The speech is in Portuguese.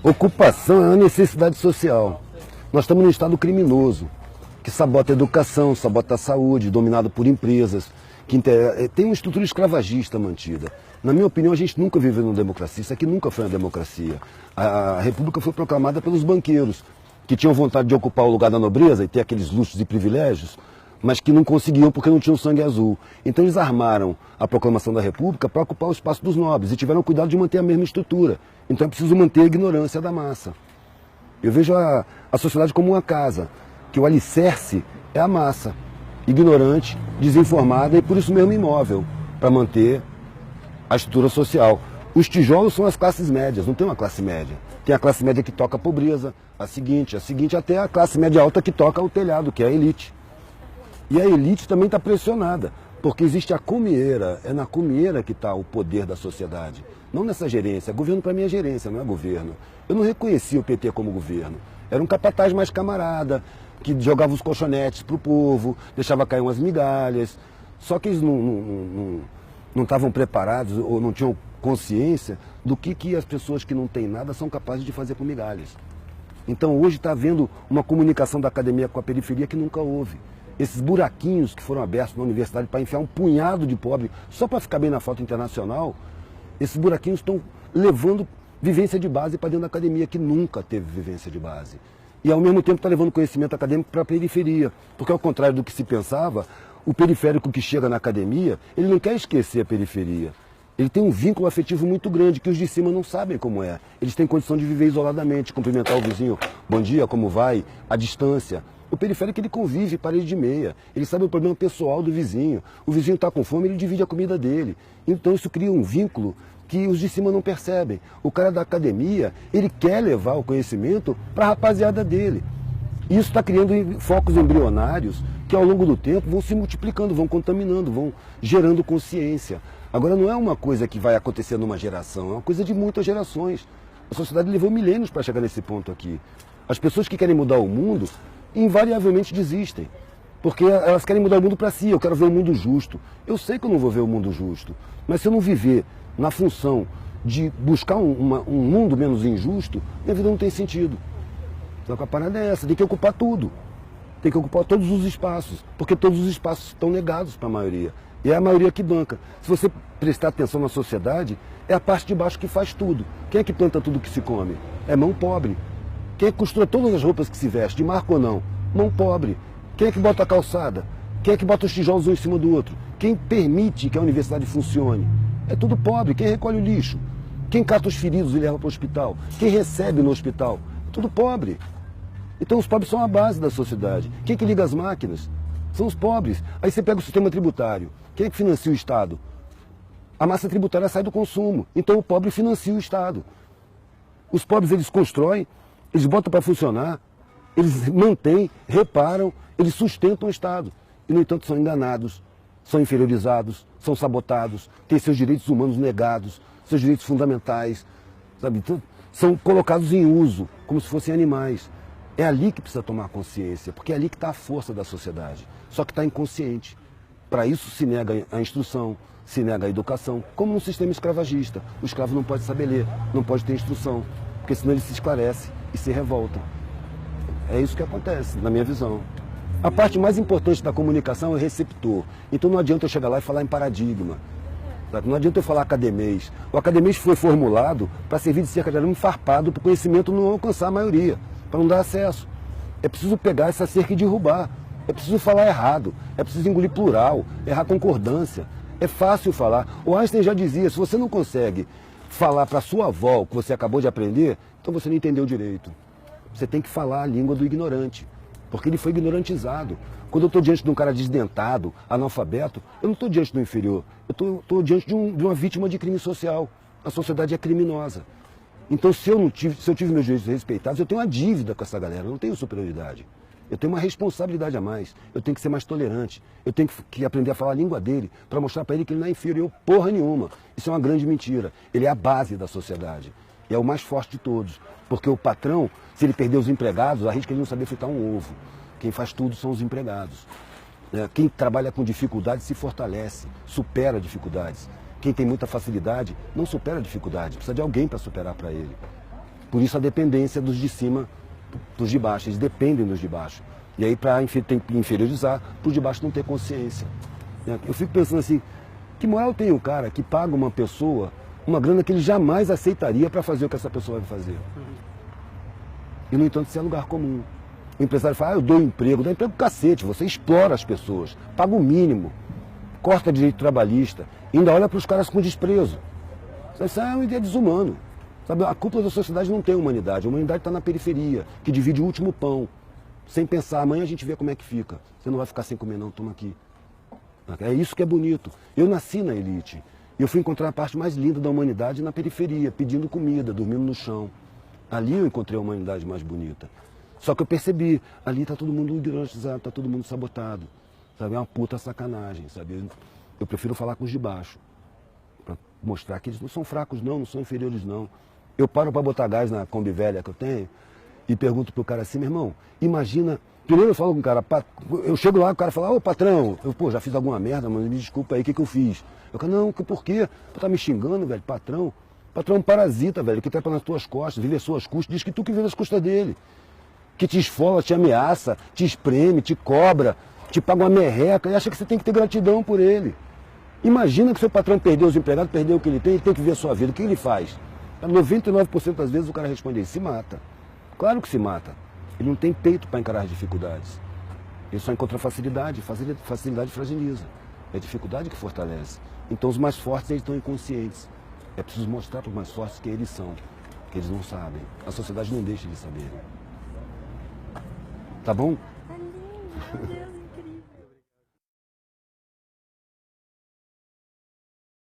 Ocupação é uma necessidade social. Nós estamos num estado criminoso, que sabota a educação, sabota a saúde, dominado por empresas, tem uma estrutura escravagista mantida. Na minha opinião, a gente nunca viveu numa democracia, isso aqui nunca foi uma democracia. A República foi proclamada pelos banqueiros, que tinham vontade de ocupar o lugar da nobreza e ter aqueles luxos e privilégios, mas que não conseguiam porque não tinham sangue azul. Então eles armaram a proclamação da República para ocupar o espaço dos nobres e tiveram cuidado de manter a mesma estrutura. Então é preciso manter a ignorância da massa. Eu vejo a sociedade como uma casa, que o alicerce é a massa, ignorante, desinformada e por isso mesmo imóvel, para manter a estrutura social. Os tijolos são as classes médias, não tem uma classe média. Tem a classe média que toca a pobreza, a seguinte até a classe média alta que toca o telhado, que é a elite. E a elite também está pressionada, porque existe a comieira, é na comieira que está o poder da sociedade. Não nessa gerência, governo para mim é gerência, não é governo. Eu não reconhecia o PT como governo. Era um capataz mais camarada, que jogava os colchonetes para o povo, deixava cair umas migalhas. Só que eles não estavam preparados ou não tinham consciência do que as pessoas que não têm nada são capazes de fazer com migalhas. Então hoje está havendo uma comunicação da academia com a periferia que nunca houve. Esses buraquinhos que foram abertos na universidade para enfiar um punhado de pobre só para ficar bem na foto internacional, esses buraquinhos estão levando vivência de base para dentro da academia, que nunca teve vivência de base. E ao mesmo tempo está levando conhecimento acadêmico para a periferia, porque ao contrário do que se pensava, o periférico que chega na academia, ele não quer esquecer a periferia. Ele tem um vínculo afetivo muito grande, que os de cima não sabem como é. Eles têm condição de viver isoladamente, cumprimentar o vizinho, bom dia, como vai, à distância. O periférico ele convive parede de meia, ele sabe o problema pessoal do vizinho. O vizinho está com fome, ele divide a comida dele. Então isso cria um vínculo que os de cima não percebem. O cara da academia, ele quer levar o conhecimento para a rapaziada dele. Isso está criando focos embrionários que ao longo do tempo vão se multiplicando, vão contaminando, vão gerando consciência. Agora não é uma coisa que vai acontecer numa geração, é uma coisa de muitas gerações. A sociedade levou milênios para chegar nesse ponto aqui. As pessoas que querem mudar o mundo, invariavelmente desistem. Porque elas querem mudar o mundo para si, eu quero ver o mundo justo. Eu sei que eu não vou ver o mundo justo, mas se eu não viver na função de buscar um mundo menos injusto, minha vida não tem sentido. Então a parada é essa, tem que ocupar tudo. Tem que ocupar todos os espaços, porque todos os espaços estão negados para a maioria. E é a maioria que banca. Se você prestar atenção na sociedade, é a parte de baixo que faz tudo. Quem é que planta tudo que se come? É mão pobre. Quem é que costura todas as roupas que se veste, de marca ou não? Mão pobre. Quem é que bota a calçada? Quem é que bota os tijolos um em cima do outro? Quem permite que a universidade funcione? É tudo pobre. Quem recolhe o lixo? Quem cata os feridos e leva para o hospital? Quem recebe no hospital? É tudo pobre. Então os pobres são a base da sociedade. Quem é que liga as máquinas? São os pobres. Aí você pega o sistema tributário. Quem é que financia o Estado? A massa tributária sai do consumo. Então o pobre financia o Estado. Os pobres eles constroem, eles botam para funcionar, eles mantêm, reparam, eles sustentam o Estado. E, no entanto, são enganados, são inferiorizados, são sabotados, têm seus direitos humanos negados, seus direitos fundamentais, sabe? Então, são colocados em uso, como se fossem animais. É ali que precisa tomar consciência, porque é ali que está a força da sociedade. Só que está inconsciente. Para isso se nega a instrução, se nega a educação, como num sistema escravagista. O escravo não pode saber ler, não pode ter instrução, porque senão ele se esclarece e se revolta. É isso que acontece, na minha visão. A parte mais importante da comunicação é o receptor. Então não adianta eu chegar lá e falar em paradigma. Sabe? Não adianta eu falar academês. O academês foi formulado para servir de cerca de arame farpado para o conhecimento não alcançar a maioria, para não dar acesso. É preciso pegar essa cerca e derrubar. É preciso falar errado. É preciso engolir plural, errar concordância. É fácil falar. O Einstein já dizia, se você não consegue falar para sua avó o que você acabou de aprender, então você não entendeu direito. Você tem que falar a língua do ignorante, porque ele foi ignorantizado. Quando eu estou diante de um cara desdentado, analfabeto, eu não estou diante do inferior, eu estou diante de uma vítima de crime social. A sociedade é criminosa. Então, se eu tive meus direitos respeitados, eu tenho uma dívida com essa galera, eu não tenho superioridade. Eu tenho uma responsabilidade a mais, eu tenho que ser mais tolerante, eu tenho que aprender a falar a língua dele, para mostrar para ele que ele não é inferior porra nenhuma. Isso é uma grande mentira. Ele é a base da sociedade. E é o mais forte de todos. Porque o patrão, se ele perder os empregados, arrisca ele não saber fritar um ovo. Quem faz tudo são os empregados. Quem trabalha com dificuldade se fortalece, supera dificuldades. Quem tem muita facilidade não supera dificuldade, precisa de alguém para superar para ele. Por isso a dependência dos de cima dos de baixo, eles dependem dos de baixo. E aí para inferiorizar, para os de baixo não ter consciência. Eu fico pensando assim, que moral tem o cara que paga uma pessoa uma grana que ele jamais aceitaria para fazer o que essa pessoa vai fazer? E no entanto isso é lugar comum. O empresário fala, eu dou emprego cacete, você explora as pessoas, paga o mínimo, corta direito trabalhista, ainda olha para os caras com desprezo. Isso é uma ideia desumana. Sabe, a cúpula da sociedade não tem humanidade, a humanidade está na periferia, que divide o último pão, sem pensar, amanhã a gente vê como é que fica. Você não vai ficar sem comer não, toma aqui. É isso que é bonito. Eu nasci na elite, e eu fui encontrar a parte mais linda da humanidade na periferia, pedindo comida, dormindo no chão. Ali eu encontrei a humanidade mais bonita. Só que eu percebi, ali está todo mundo ideologizado, está todo mundo sabotado. Sabe? É uma puta sacanagem, sabe? Eu prefiro falar com os de baixo, para mostrar que eles não são fracos não são inferiores não. Eu paro para botar gás na Kombi velha que eu tenho e pergunto pro cara assim, meu irmão, imagina... Primeiro eu falo com o cara, eu chego lá, o cara fala, ô patrão, eu já fiz alguma merda, mas me desculpa aí, o que eu fiz? Eu falo, não, por quê? Tu tá me xingando, velho, patrão? Patrão é um parasita, velho, que trepa nas tuas costas, vive às suas custas, diz que tu que vive às custas dele. Que te esfola, te ameaça, te espreme, te cobra, te paga uma merreca e acha que você tem que ter gratidão por ele. Imagina que seu patrão perdeu os empregados, perdeu o que ele tem que viver a sua vida. O que ele faz? 99% das vezes o cara responde, ele se mata. Claro que se mata. Ele não tem peito para encarar as dificuldades. Ele só encontra facilidade, facilidade fragiliza. É a dificuldade que fortalece. Então os mais fortes eles estão inconscientes. É preciso mostrar para os mais fortes quem eles são, que eles não sabem. A sociedade não deixa de saber. Tá bom? Tá lindo, meu Deus.